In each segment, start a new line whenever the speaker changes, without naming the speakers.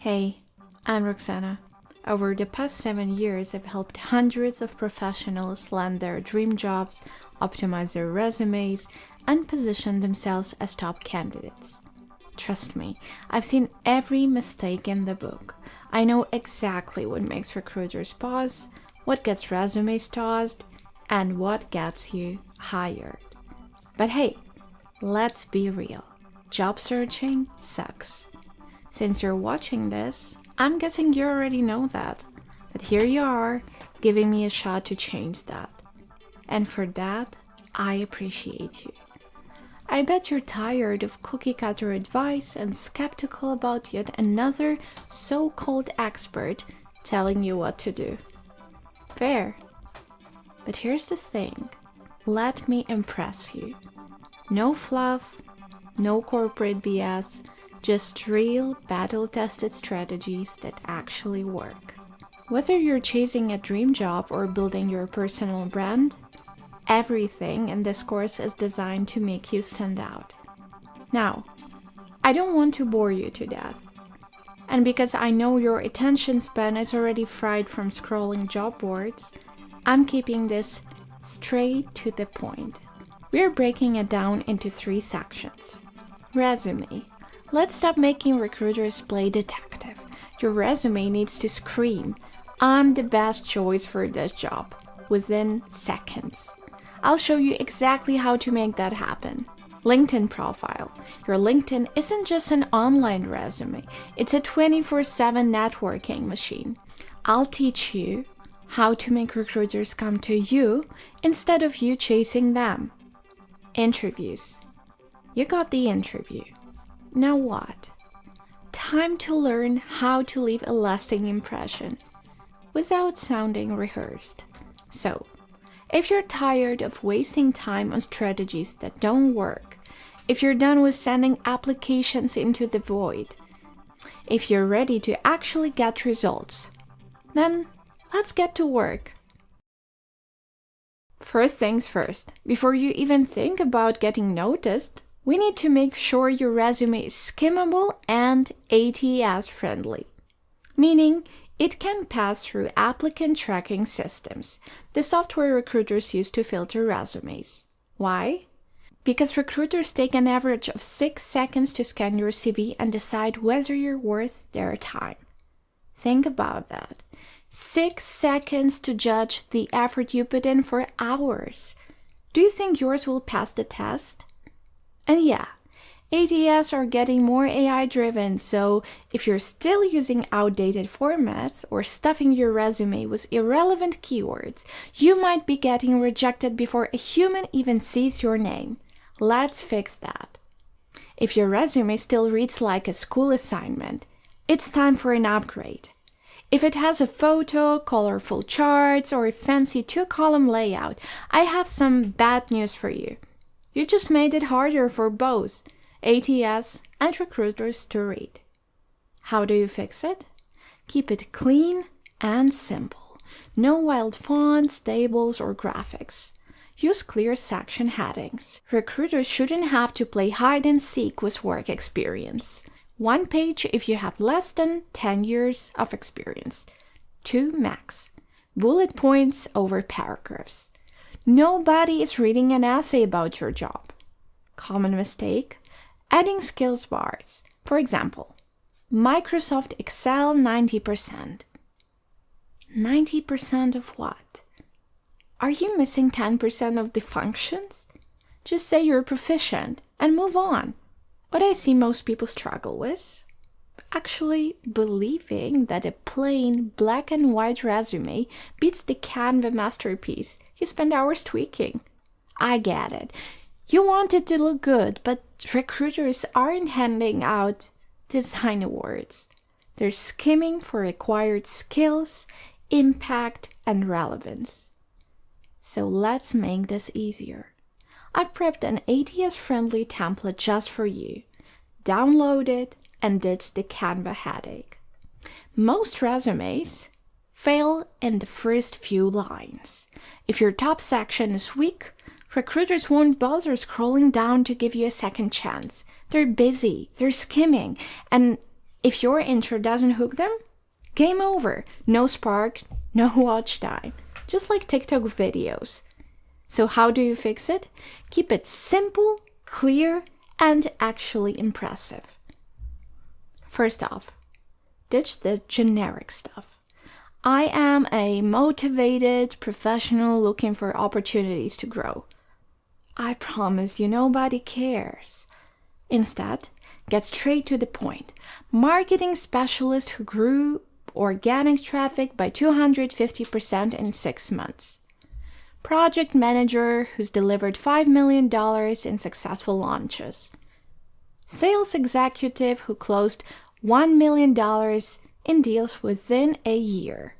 Hey, I'm Roxana. Over the past 7 years, I've helped hundreds of professionals land their dream jobs, optimize their resumes, and position themselves as top candidates. Trust me, I've seen every mistake in the book. I know exactly what makes recruiters pause, what gets resumes tossed, and what gets you hired. But hey, let's be real. Job searching sucks. Since you're watching this, I'm guessing you already know that. But here you are, giving me a shot to change that. And for that, I appreciate you. I bet you're tired of cookie-cutter advice and skeptical about yet another so-called expert telling you what to do. Fair. But here's the thing. Let me impress you. No fluff, no corporate BS, just real battle-tested strategies that actually work. Whether you're chasing a dream job or building your personal brand, everything in this course is designed to make you stand out. Now, I don't want to bore you to death. And because I know your attention span is already fried from scrolling job boards, I'm keeping this straight to the point. We're breaking it down into 3 sections. Resume. Let's stop making recruiters play detective. Your resume needs to scream, "I'm the best choice for this job," within seconds. I'll show you exactly how to make that happen. LinkedIn profile. Your LinkedIn isn't just an online resume, it's a 24/7 networking machine. I'll teach you how to make recruiters come to you instead of you chasing them. Interviews. You got the interview. Now what? Time to learn how to leave a lasting impression without sounding rehearsed. So, if you're tired of wasting time on strategies that don't work, if you're done with sending applications into the void, if you're ready to actually get results, then let's get to work. First things first, before you even think about getting noticed, we need to make sure your resume is skimmable and ATS-friendly, meaning it can pass through applicant tracking systems, the software recruiters use to filter resumes. Why? Because recruiters take an average of 6 seconds to scan your CV and decide whether you're worth their time. Think about that. 6 seconds to judge the effort you put in for hours. Do you think yours will pass the test? And yeah, ATS are getting more AI-driven, so if you're still using outdated formats or stuffing your resume with irrelevant keywords, you might be getting rejected before a human even sees your name. Let's fix that. If your resume still reads like a school assignment, it's time for an upgrade. If it has a photo, colorful charts, or a fancy 2-column layout, I have some bad news for you. You just made it harder for both ATS and recruiters to read. How do you fix it? Keep it clean and simple. No wild fonts, tables, or graphics. Use clear section headings. Recruiters shouldn't have to play hide and seek with work experience. 1 page if you have less than 10 years of experience. 2 max. Bullet points over paragraphs. Nobody is reading an essay about your job. Common mistake: adding skills bars. For example, Microsoft Excel 90%. 90% of what? Are you missing 10% of the functions? Just say you're proficient and move on. What I see most people struggle with? Actually believing that a plain black and white resume beats the Canva masterpiece you spend hours tweaking. I get it. You want it to look good, but recruiters aren't handing out design awards. They're skimming for required skills, impact, and relevance. So let's make this easier. I've prepped an ATS-friendly template just for you. Download it and ditch the Canva headache. Most resumes fail in the first few lines. If your top section is weak, recruiters won't bother scrolling down to give you a second chance. They're busy, they're skimming, and If your intro doesn't hook them, game over. No spark, no watch time. Just like TikTok videos. So how do you fix it? Keep it simple, clear, and actually impressive. First off, ditch the generic stuff. I am a motivated professional looking for opportunities to grow. I promise you, nobody cares. Instead, get straight to the point. Marketing specialist who grew organic traffic by 250% in 6 months. Project manager who's delivered $5 million in successful launches. Sales executive who closed $1 million in deals within a year.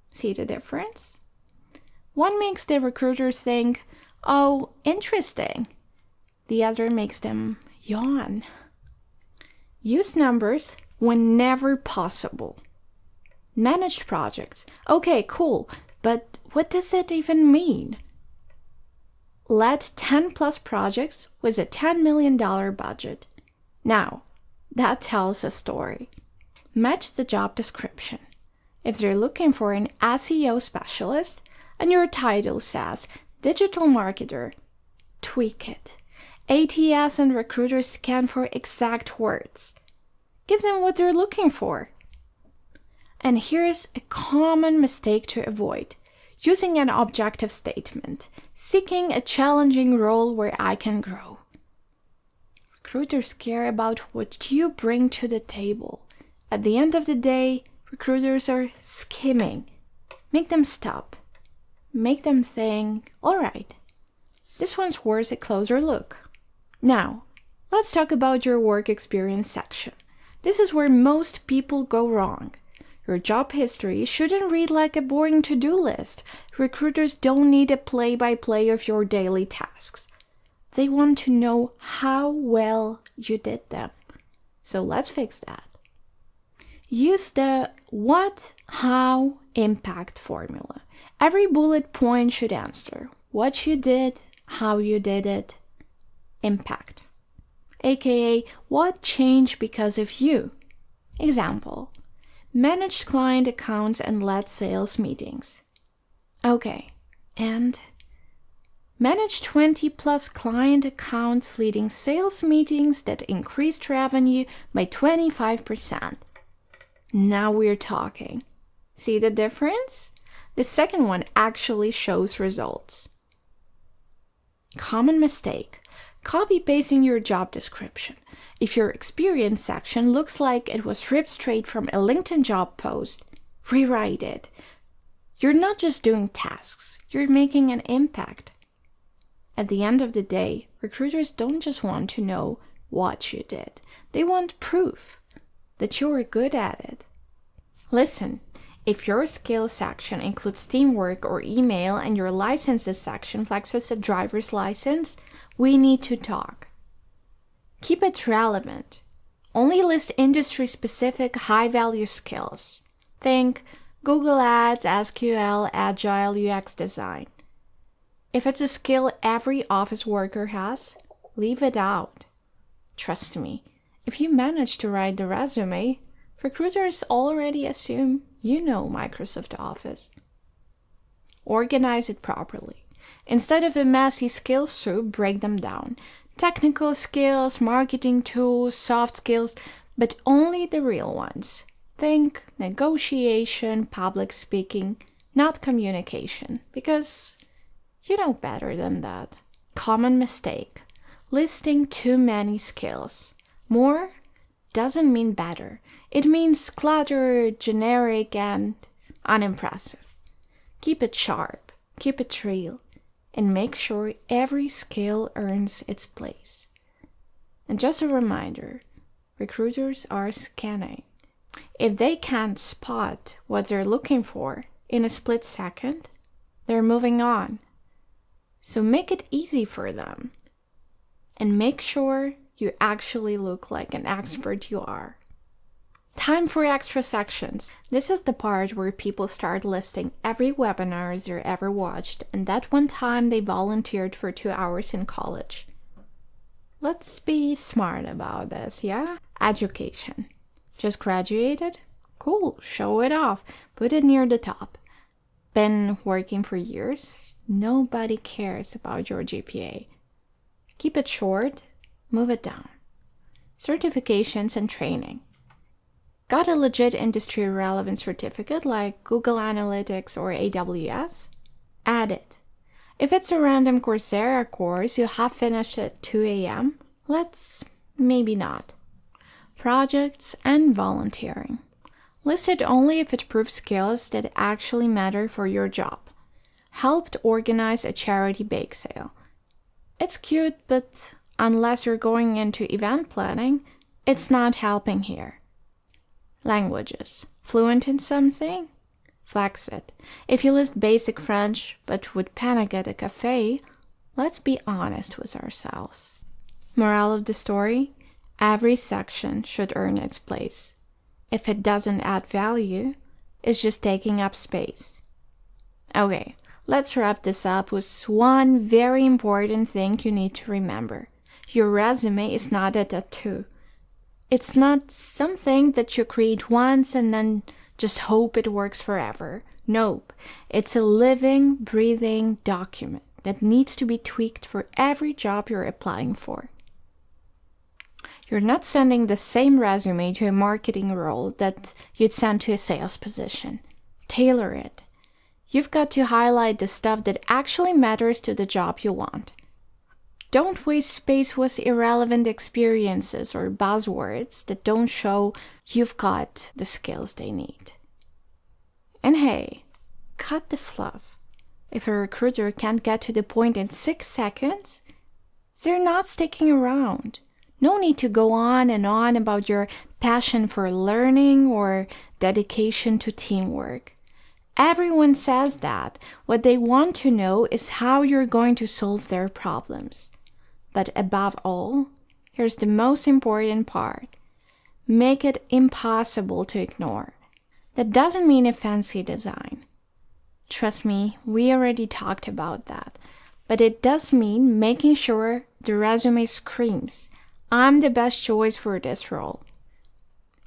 See the difference? One makes the recruiters think, oh, interesting. The other makes them yawn. Use numbers whenever possible. Managed projects. Okay, cool, but what does that even mean? Led 10 plus projects with a $10 million budget. Now, that tells a story. Match the job description. If they're looking for an SEO specialist and your title says digital marketer, tweak it. ATS and recruiters scan for exact words. Give them what they're looking for. And here's a common mistake to avoid. Using an objective statement. Seeking a challenging role where I can grow. Recruiters care about what you bring to the table. At the end of the day, recruiters are skimming. Make them stop. Make them think, all right, this one's worth a closer look. Now, let's talk about your work experience section. This is where most people go wrong. Your job history shouldn't read like a boring to-do list. Recruiters don't need a play-by-play of your daily tasks. They want to know how well you did them. So let's fix that. Use the what, how, impact formula. Every bullet point should answer what you did, how you did it, impact. AKA, what changed because of you? Example, managed client accounts and led sales meetings. Okay, and managed 20 plus client accounts leading sales meetings that increased revenue by 25%. Now we're talking. See the difference? The second one actually shows results. Common mistake. Copy-pasting your job description. If your experience section looks like it was ripped straight from a LinkedIn job post, rewrite it. You're not just doing tasks, you're making an impact. At the end of the day, recruiters don't just want to know what you did. They want proof that you're good at it. Listen, if your skills section includes teamwork or email and your licenses section flexes a driver's license, we need to talk. Keep it relevant. Only list industry-specific high-value skills. Think Google Ads, SQL, Agile, UX design. If it's a skill every office worker has, leave it out. Trust me, if you manage to write the resume, recruiters already assume you know Microsoft Office. Organize it properly. Instead of a messy skills soup, break them down. Technical skills, marketing tools, soft skills, but only the real ones. Think negotiation, public speaking, not communication, because you know better than that. Common mistake. Listing too many skills. More doesn't mean better. It means cluttered, generic, and unimpressive. Keep it sharp, keep it real, and make sure every skill earns its place. And just a reminder, recruiters are scanning. If they can't spot what they're looking for in a split second, they're moving on. So make it easy for them. And make sure you actually look like an expert you are. Time for extra sections. This is the part where people start listing every webinar they ever watched and that one time they volunteered for 2 hours in college. Let's be smart about this, yeah? Education. Just graduated? Cool, show it off. Put it near the top. Been working for years? Nobody cares about your GPA. Keep it short, move it down. Certifications and training. Got a legit industry relevant certificate like Google Analytics or AWS? Add it. If it's a random Coursera course you have finished at 2 a.m., let's maybe not. Projects and volunteering. List it only if it proves skills that actually matter for your job. Helped organize a charity bake sale. It's cute, but unless you're going into event planning, it's not helping here. Languages. Fluent in something? Flex it. If you list basic French, but would panic at a cafe, let's be honest with ourselves. Moral of the story? Every section should earn its place. If it doesn't add value, it's just taking up space. Okay, let's wrap this up with one very important thing you need to remember. Your resume is not a tattoo. It's not something that you create once and then just hope it works forever. Nope, it's a living, breathing document that needs to be tweaked for every job you're applying for. You're not sending the same resume to a marketing role that you'd send to a sales position. Tailor it. You've got to highlight the stuff that actually matters to the job you want. Don't waste space with irrelevant experiences or buzzwords that don't show you've got the skills they need. And hey, cut the fluff. If a recruiter can't get to the point in 6 seconds, they're not sticking around. No need to go on and on about your passion for learning or dedication to teamwork. Everyone says that. What they want to know is how you're going to solve their problems. But above all, here's the most important part. Make it impossible to ignore. That doesn't mean a fancy design. Trust me, we already talked about that. But it does mean making sure the resume screams, I'm the best choice for this role.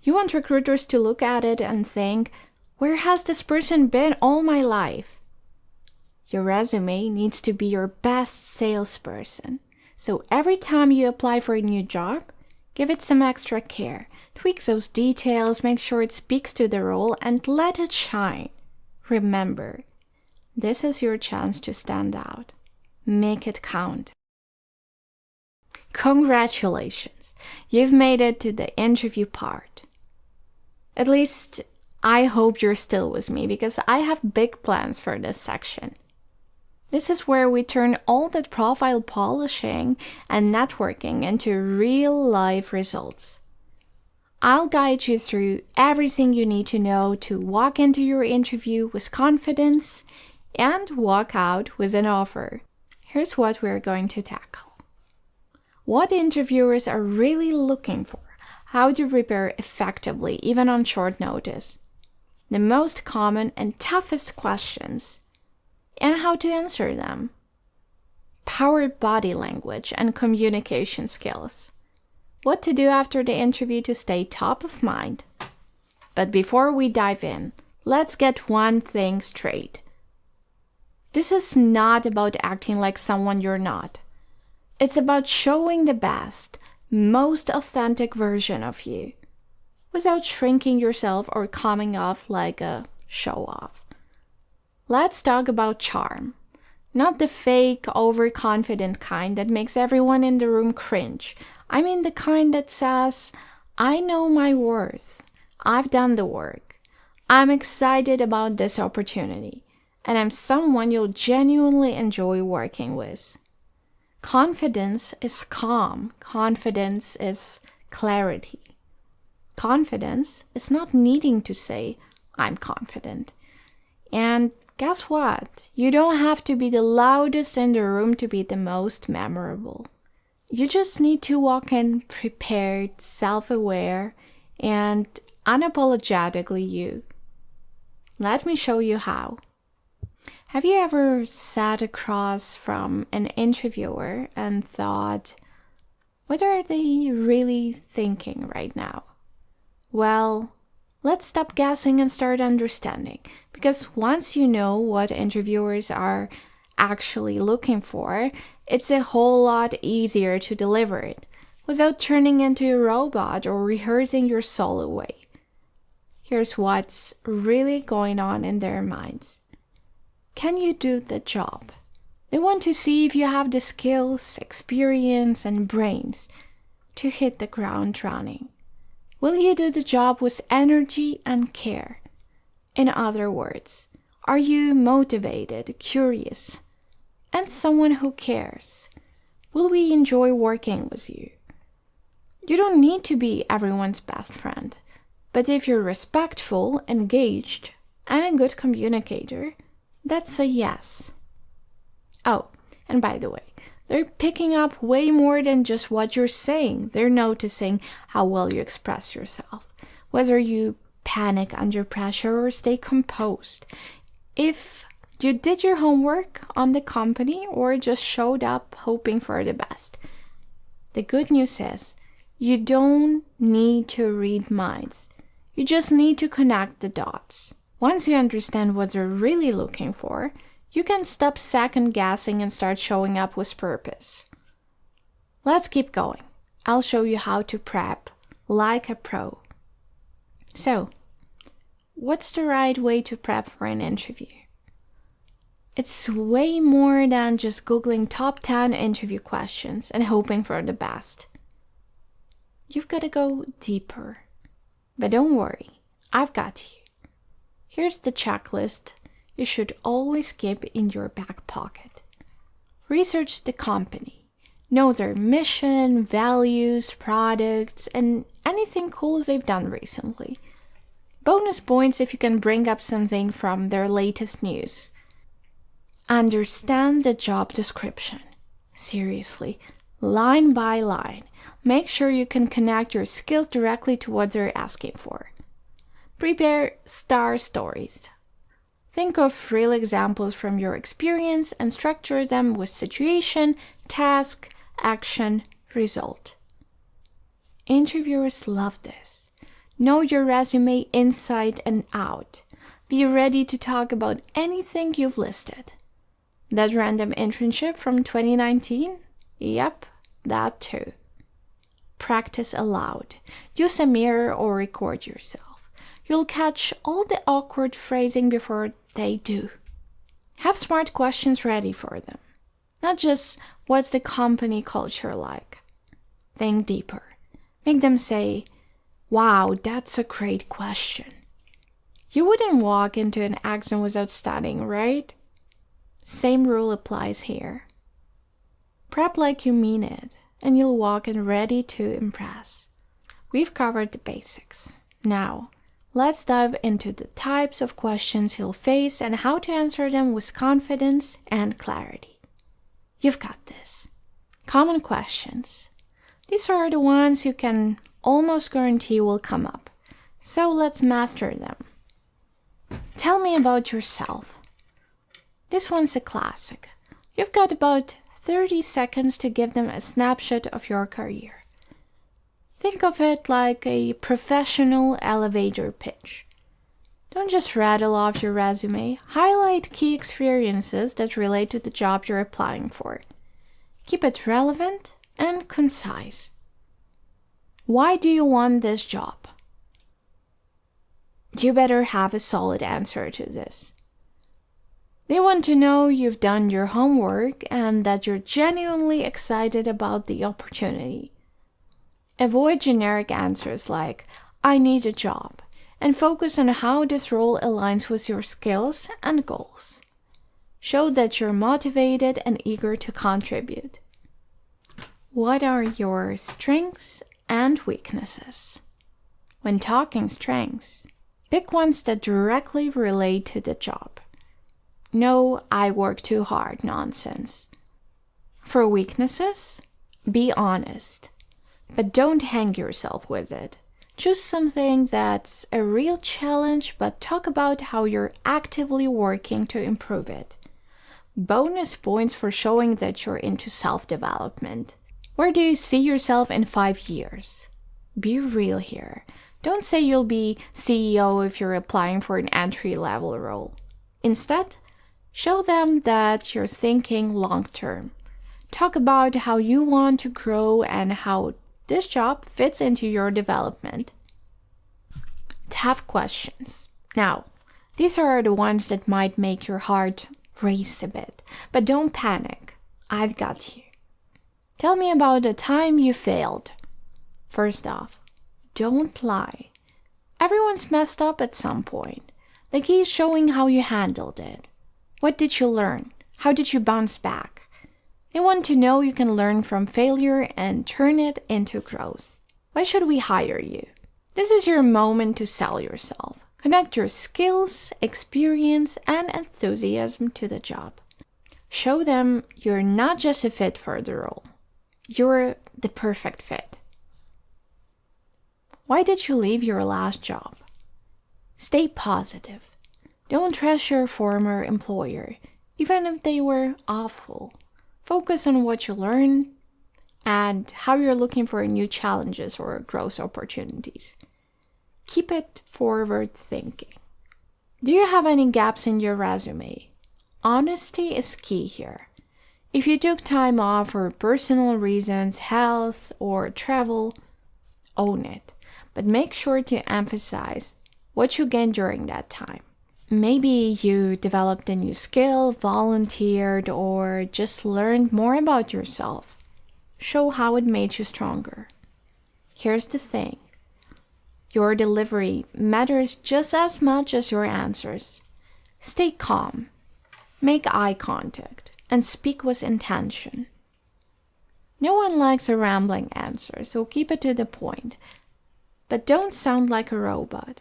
You want recruiters to look at it and think, where has this person been all my life? Your resume needs to be your best salesperson. So every time you apply for a new job, give it some extra care. Tweak those details, make sure it speaks to the role, and let it shine. Remember, this is your chance to stand out. Make it count. Congratulations! You've made it to the interview part. At least, I hope you're still with me because I have big plans for this section. This is where we turn all that profile polishing and networking into real-life results. I'll guide you through everything you need to know to walk into your interview with confidence and walk out with an offer. Here's what we're going to tackle. What interviewers are really looking for, how to prepare effectively even on short notice, the most common and toughest questions, and how to answer them, powered body language and communication skills, what to do after the interview to stay top of mind. But before we dive in, let's get one thing straight. This is not about acting like someone you're not. It's about showing the best, most authentic version of you, without shrinking yourself or coming off like a show-off. Let's talk about charm. Not the fake, overconfident kind that makes everyone in the room cringe. I mean the kind that says, I know my worth. I've done the work. I'm excited about this opportunity. And I'm someone you'll genuinely enjoy working with. Confidence is calm. Confidence is clarity. Confidence is not needing to say, I'm confident. And guess what? You don't have to be the loudest in the room to be the most memorable. You just need to walk in prepared, self-aware, and unapologetically you. Let me show you how. Have you ever sat across from an interviewer and thought, what are they really thinking right now? Well, let's stop guessing and start understanding. Because once you know what interviewers are actually looking for, it's a whole lot easier to deliver it without turning into a robot or rehearsing your soul away. Here's what's really going on in their minds. Can you do the job? They want to see if you have the skills, experience, and brains to hit the ground running. Will you do the job with energy and care? In other words, are you motivated, curious, and someone who cares? Will we enjoy working with you? You don't need to be everyone's best friend, but if you're respectful, engaged, and a good communicator, that's a yes. Oh, and by the way, they're picking up way more than just what you're saying. They're noticing how well you express yourself, whether you panic under pressure or stay composed. If you did your homework on the company or just showed up hoping for the best. The good news is, you don't need to read minds. You just need to connect the dots. Once you understand what they're really looking for, you can stop second-guessing and start showing up with purpose. Let's keep going. I'll show you how to prep like a pro. So, what's the right way to prep for an interview? It's way more than just Googling top 10 interview questions and hoping for the best. You've got to go deeper. But don't worry, I've got you. Here's the checklist you should always keep in your back pocket. Research the company. Know their mission, values, products, and anything cool they've done recently. Bonus points if you can bring up something from their latest news. Understand the job description. Seriously, line by line. Make sure you can connect your skills directly to what they're asking for. Prepare star stories. Think of real examples from your experience and structure them with situation, task, action, result. Interviewers love this. Know your resume inside and out. Be ready to talk about anything you've listed. That random internship from 2019? Yep, that too. Practice aloud. Use a mirror or record yourself. You'll catch all the awkward phrasing before they do. Have smart questions ready for them. Not just, what's the company culture like? Think deeper. Make them say, wow, that's a great question. You wouldn't walk into an exam without studying, right? Same rule applies here. Prep like you mean it, and you'll walk in ready to impress. We've covered the basics. Now, let's dive into the types of questions you'll face and how to answer them with confidence and clarity. You've got this. Common questions. These are the ones you can almost guarantee will come up. So let's master them. Tell me about yourself. This one's a classic. You've got about 30 seconds to give them a snapshot of your career. Think of it like a professional elevator pitch. Don't just rattle off your resume. Highlight key experiences that relate to the job you're applying for. Keep it relevant and concise. Why do you want this job? You better have a solid answer to this. They want to know you've done your homework and that you're genuinely excited about the opportunity. Avoid generic answers like, I need a job, and focus on how this role aligns with your skills and goals. Show that you're motivated and eager to contribute. What are your strengths and weaknesses? When talking strengths, pick ones that directly relate to the job. No, I work too hard nonsense. For weaknesses, be honest, but don't hang yourself with it. Choose something that's a real challenge, but talk about how you're actively working to improve it. Bonus points for showing that you're into self-development. Where do you see yourself in 5 years? Be real here. Don't say you'll be CEO if you're applying for an entry-level role. Instead, show them that you're thinking long-term. Talk about how you want to grow and how this job fits into your development. Tough questions. Now, these are the ones that might make your heart race a bit, but don't panic. I've got you. Tell me about the time you failed. First off, don't lie. Everyone's messed up at some point. The key is showing how you handled it. What did you learn? How did you bounce back? They want to know you can learn from failure and turn it into growth. Why should we hire you? This is your moment to sell yourself. Connect your skills, experience, and enthusiasm to the job. Show them you're not just a fit for the role. You're the perfect fit. Why did you leave your last job? Stay positive. Don't trash your former employer, even if they were awful. Focus on what you learned and how you're looking for new challenges or growth opportunities. Keep it forward thinking. Do you have any gaps in your resume? Honesty is key here. If you took time off for personal reasons, health, or travel, own it. But make sure to emphasize what you gained during that time. Maybe you developed a new skill, volunteered, or just learned more about yourself. Show how it made you stronger. Here's the thing. Your delivery matters just as much as your answers. Stay calm, make eye contact, and speak with intention. No one likes a rambling answer, so keep it to the point. But don't sound like a robot.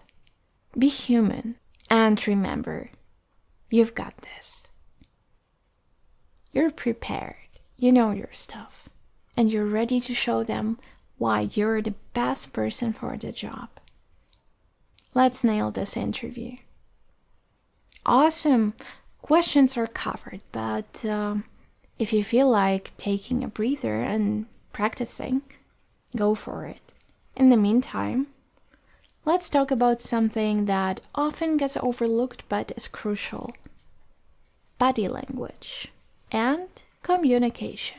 Be human. And remember, you've got this. You're prepared. You know your stuff. And you're ready to show them why you're the best person for the job. Let's nail this interview. Awesome. Questions are covered, but if you feel like taking a breather and practicing, go for it. In the meantime, let's talk about something that often gets overlooked but is crucial. Body language and communication.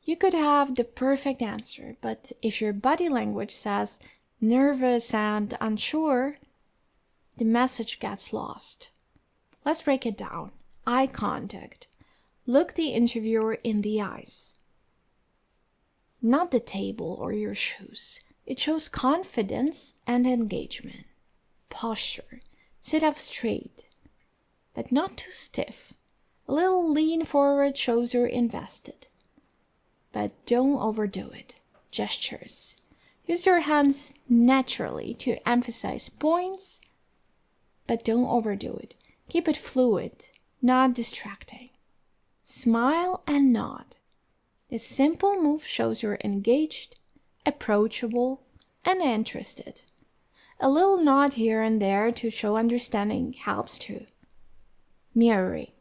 You could have the perfect answer, but if your body language says nervous and unsure, the message gets lost. Let's break it down. Eye contact. Look the interviewer in the eyes. Not the table or your shoes. It shows confidence and engagement. Posture. Sit up straight, but not too stiff. A little lean forward shows you're invested. But don't overdo it. Gestures. Use your hands naturally to emphasize points, but don't overdo it. Keep it fluid, not distracting. Smile and nod. This simple move shows you're engaged, approachable, and interested. A little nod here and there to show understanding helps too. Mirroring.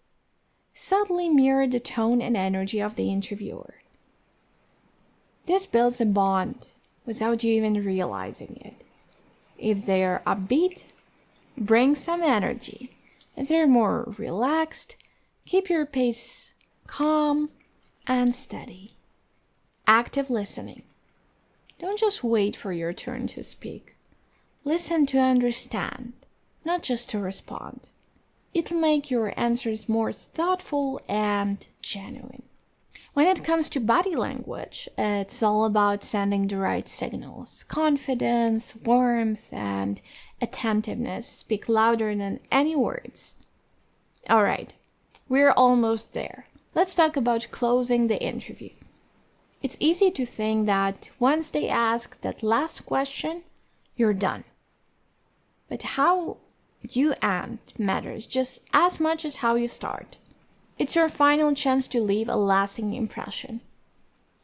Subtly mirror the tone and energy of the interviewer. This builds a bond without you even realizing it. If they're upbeat, bring some energy. If they're more relaxed, keep your pace calm and steady. Active listening. Don't just wait for your turn to speak. Listen to understand, not just to respond. It'll make your answers more thoughtful and genuine. When it comes to body language, it's all about sending the right signals. Confidence, warmth, and attentiveness speak louder than any words. All right, we're almost there. Let's talk about closing the interview. It's easy to think that once they ask that last question, you're done. But how you end matters just as much as how you start. It's your final chance to leave a lasting impression.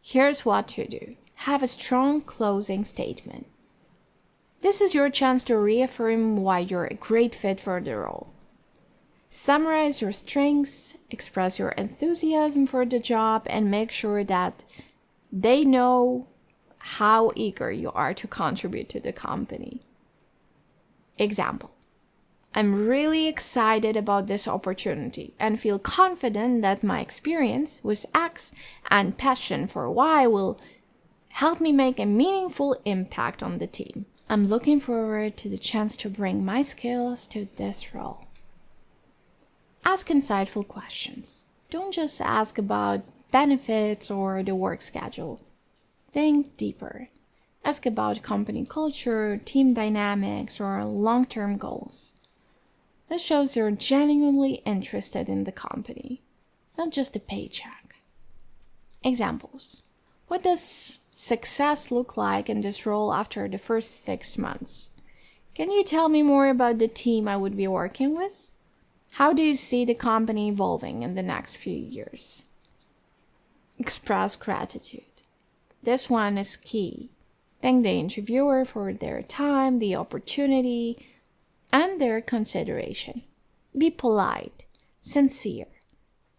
Here's what to do. Have a strong closing statement. This is your chance to reaffirm why you're a great fit for the role. Summarize your strengths, express your enthusiasm for the job, and make sure that they know how eager you are to contribute to the company. Example: I'm really excited about this opportunity and feel confident that my experience with X and passion for Y will help me make a meaningful impact on the team. I'm looking forward to the chance to bring my skills to this role. Ask insightful questions. Don't just ask about benefits or the work schedule. Think deeper. Ask about company culture, team dynamics, or long-term goals. This shows you're genuinely interested in the company, not just the paycheck. Examples: what does success look like in this role after the first 6 months? Can you tell me more about the team I would be working with? How do you see the company evolving in the next few years? Express gratitude. This one is key. Thank the interviewer for their time, the opportunity, and their consideration. Be polite, sincere,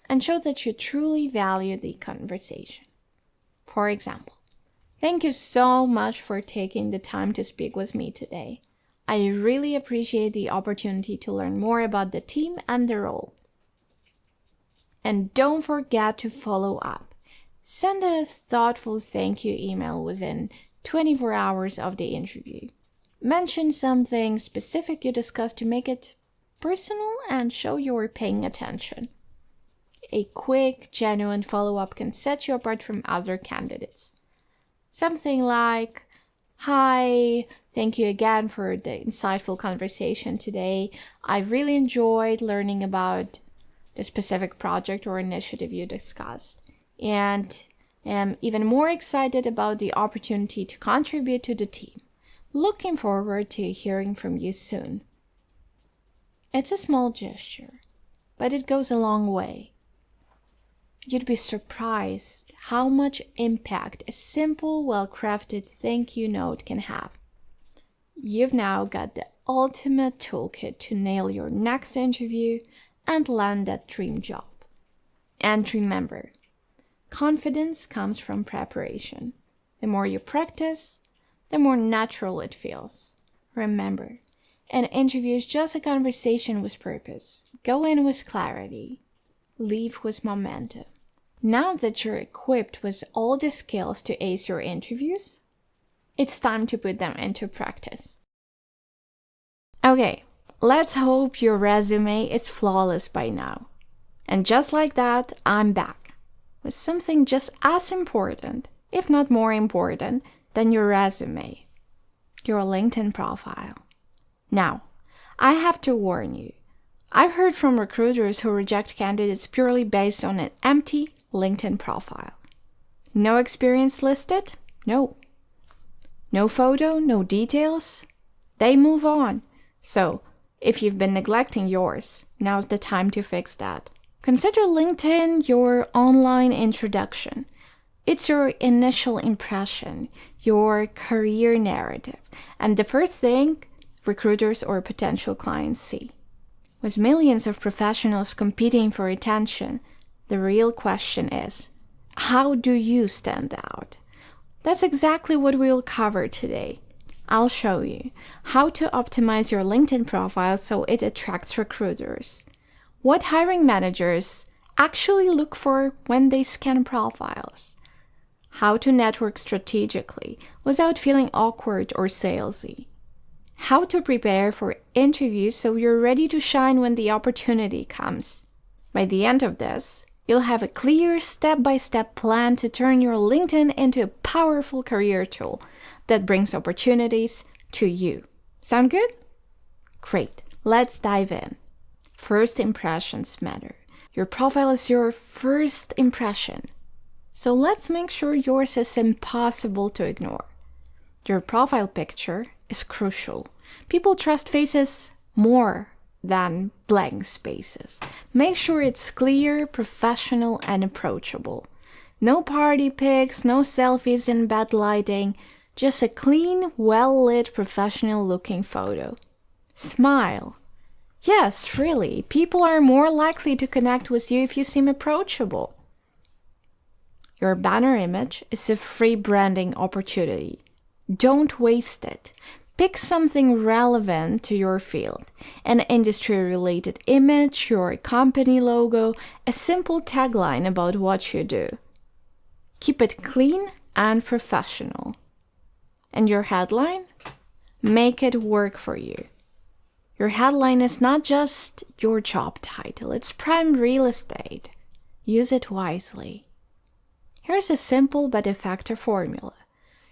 and show that you truly value the conversation. For example, thank you so much for taking the time to speak with me today. I really appreciate the opportunity to learn more about the team and the role. And don't forget to follow up. Send a thoughtful thank you email within 24 hours of the interview. Mention something specific you discussed to make it personal and show you're paying attention. A quick, genuine follow-up can set you apart from other candidates. Something like, "Hi, thank you again for the insightful conversation today. I really enjoyed learning about the specific project or initiative you discussed, and am even more excited about the opportunity to contribute to the team. Looking forward to hearing from you soon." It's a small gesture, but it goes a long way. You'd be surprised how much impact a simple, well-crafted thank you note can have. You've now got the ultimate toolkit to nail your next interview and land that dream job. And remember, confidence comes from preparation. The more you practice, the more natural it feels. Remember, an interview is just a conversation with purpose. Go in with clarity. Leave with momentum. Now that you're equipped with all the skills to ace your interviews, it's time to put them into practice. Okay, let's hope your resume is flawless by now. And just like that, I'm back with something just as important, if not more important, than your resume: your LinkedIn profile. Now, I have to warn you, I've heard from recruiters who reject candidates purely based on an empty LinkedIn profile. No experience listed? No. No photo, no details? They move on. So, if you've been neglecting yours, now's the time to fix that. Consider LinkedIn your online introduction. It's your initial impression, your career narrative, and the first thing recruiters or potential clients see. With millions of professionals competing for attention, the real question is, how do you stand out? That's exactly what we'll cover today. I'll show you how to optimize your LinkedIn profile so it attracts recruiters, what hiring managers actually look for when they scan profiles, how to network strategically without feeling awkward or salesy, how to prepare for interviews so you're ready to shine when the opportunity comes. By the end of this, you'll have a clear step-by-step plan to turn your LinkedIn into a powerful career tool that brings opportunities to you. Sound good? Great. Let's dive in. First impressions matter. Your profile is your first impression. So let's make sure yours is impossible to ignore. Your profile picture is crucial. People trust faces more than blank spaces. Make sure it's clear, professional, and approachable. No party pics, no selfies in bad lighting, just a clean, well-lit, professional-looking photo. Smile. Yes, really, people are more likely to connect with you if you seem approachable. Your banner image is a free branding opportunity. Don't waste it. Pick something relevant to your field, an industry-related image, your company logo, a simple tagline about what you do. Keep it clean and professional. And your headline? Make it work for you. Your headline is not just your job title, it's prime real estate. Use it wisely. Here's a simple but effective formula.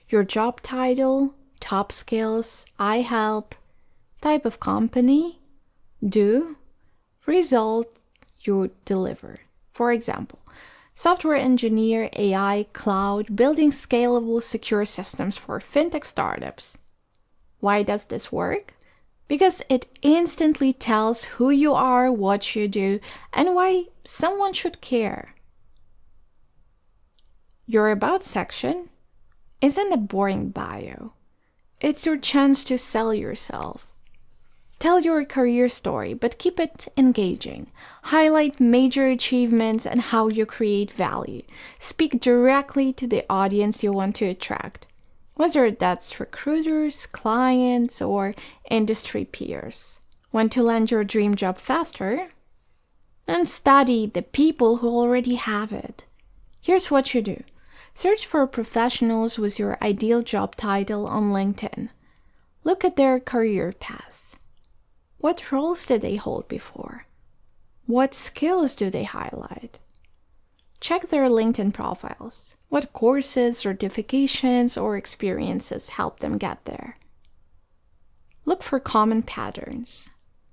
Your job title, top skills, I help, type of company, do, result, you deliver. For example, software engineer, AI, cloud, building scalable, secure systems for fintech startups. Why does this work? Because it instantly tells who you are, what you do, and why someone should care. Your About section isn't a boring bio. It's your chance to sell yourself. Tell your career story, but keep it engaging. Highlight major achievements and how you create value. Speak directly to the audience you want to attract, whether that's recruiters, clients, or industry peers. Want to land your dream job faster? And study the people who already have it. Here's what you do. Search for professionals with your ideal job title on LinkedIn. Look at their career paths. What roles did they hold before? What skills do they highlight? Check their LinkedIn profiles. What courses, certifications, or experiences helped them get there? Look for common patterns.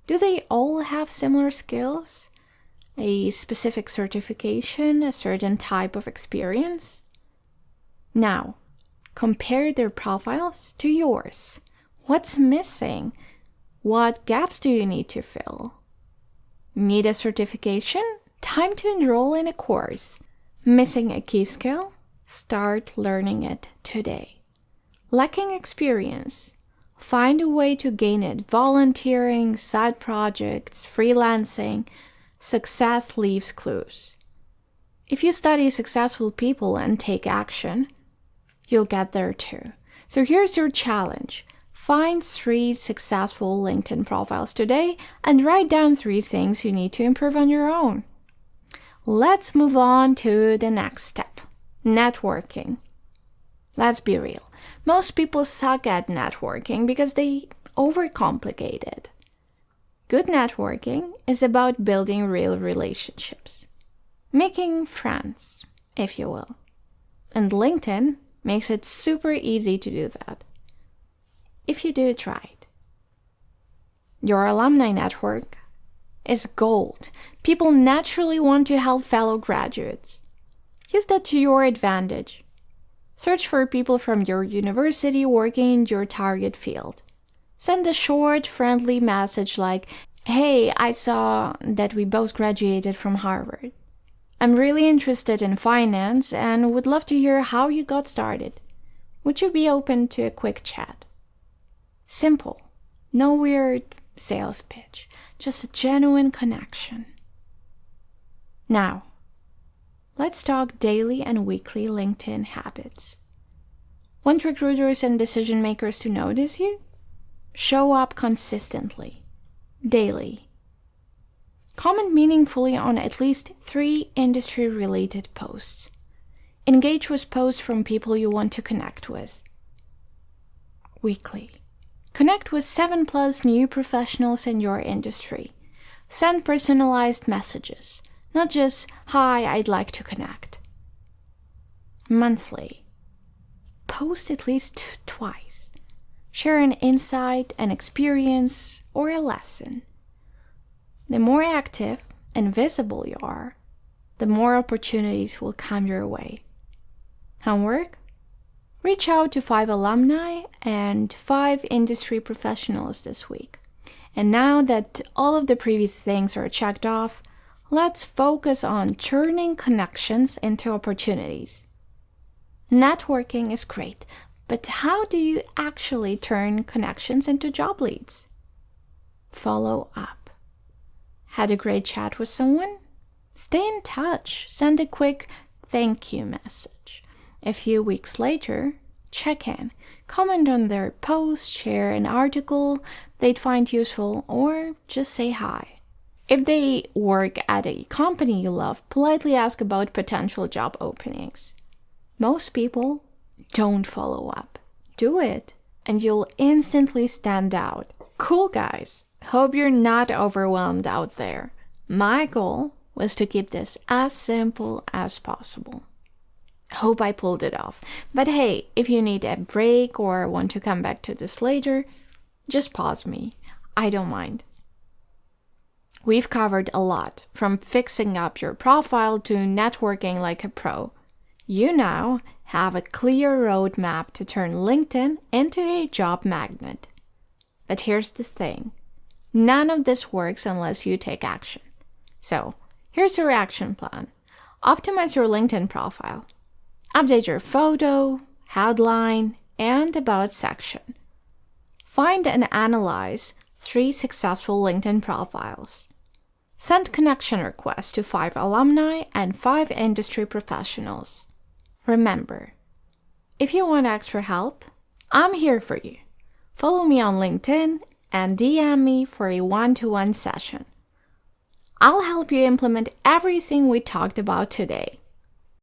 Do they all have similar skills? A specific certification, a certain type of experience? Now, compare their profiles to yours. What's missing? What gaps do you need to fill? Need a certification? Time to enroll in a course. Missing a key skill? Start learning it today. Lacking experience? Find a way to gain it. Volunteering, side projects, freelancing. Success leaves clues. If you study successful people and take action, you'll get there too. So here's your challenge. Find 3 successful LinkedIn profiles today and write down 3 things you need to improve on your own. Let's move on to the next step, networking. Let's be real. Most people suck at networking because they overcomplicate it. Good networking is about building real relationships, making friends, if you will. And LinkedIn makes it super easy to do that, if you do it right. Your alumni network is gold. People naturally want to help fellow graduates. Use that to your advantage. Search for people from your university working in your target field. Send a short, friendly message like, "Hey, I saw that we both graduated from Harvard. I'm really interested in finance and would love to hear how you got started. Would you be open to a quick chat?" Simple. No weird sales pitch. Just a genuine connection. Now, let's talk daily and weekly LinkedIn habits. Want recruiters and decision makers to notice you? Show up consistently. Daily. Comment meaningfully on at least 3 industry-related posts. Engage with posts from people you want to connect with. Weekly. Connect with 7+ new professionals in your industry. Send personalized messages, not just, "Hi, I'd like to connect." Monthly. Post at least twice. Share an insight, an experience, or a lesson. The more active and visible you are, the more opportunities will come your way. Homework? Reach out to 5 alumni and 5 industry professionals this week. And now that all of the previous things are checked off, let's focus on turning connections into opportunities. Networking is great, but how do you actually turn connections into job leads? Follow up. Had a great chat with someone? Stay in touch. Send a quick thank you message. A few weeks later, check in, comment on their post, share an article they'd find useful, or just say hi. If they work at a company you love, politely ask about potential job openings. Most people don't follow up. Do it, and you'll instantly stand out. Cool, guys. Hope you're not overwhelmed out there. My goal was to keep this as simple as possible. Hope I pulled it off. But hey, if you need a break or want to come back to this later, just pause me. I don't mind. We've covered a lot, from fixing up your profile to networking like a pro. You now have a clear roadmap to turn LinkedIn into a job magnet. But here's the thing. None of this works unless you take action. So, here's your action plan. Optimize your LinkedIn profile. Update your photo, headline, and about section. Find and analyze 3 successful LinkedIn profiles. Send connection requests to 5 alumni and 5 industry professionals. Remember, if you want extra help, I'm here for you. Follow me on LinkedIn and DM me for a one-to-one session. I'll help you implement everything we talked about today.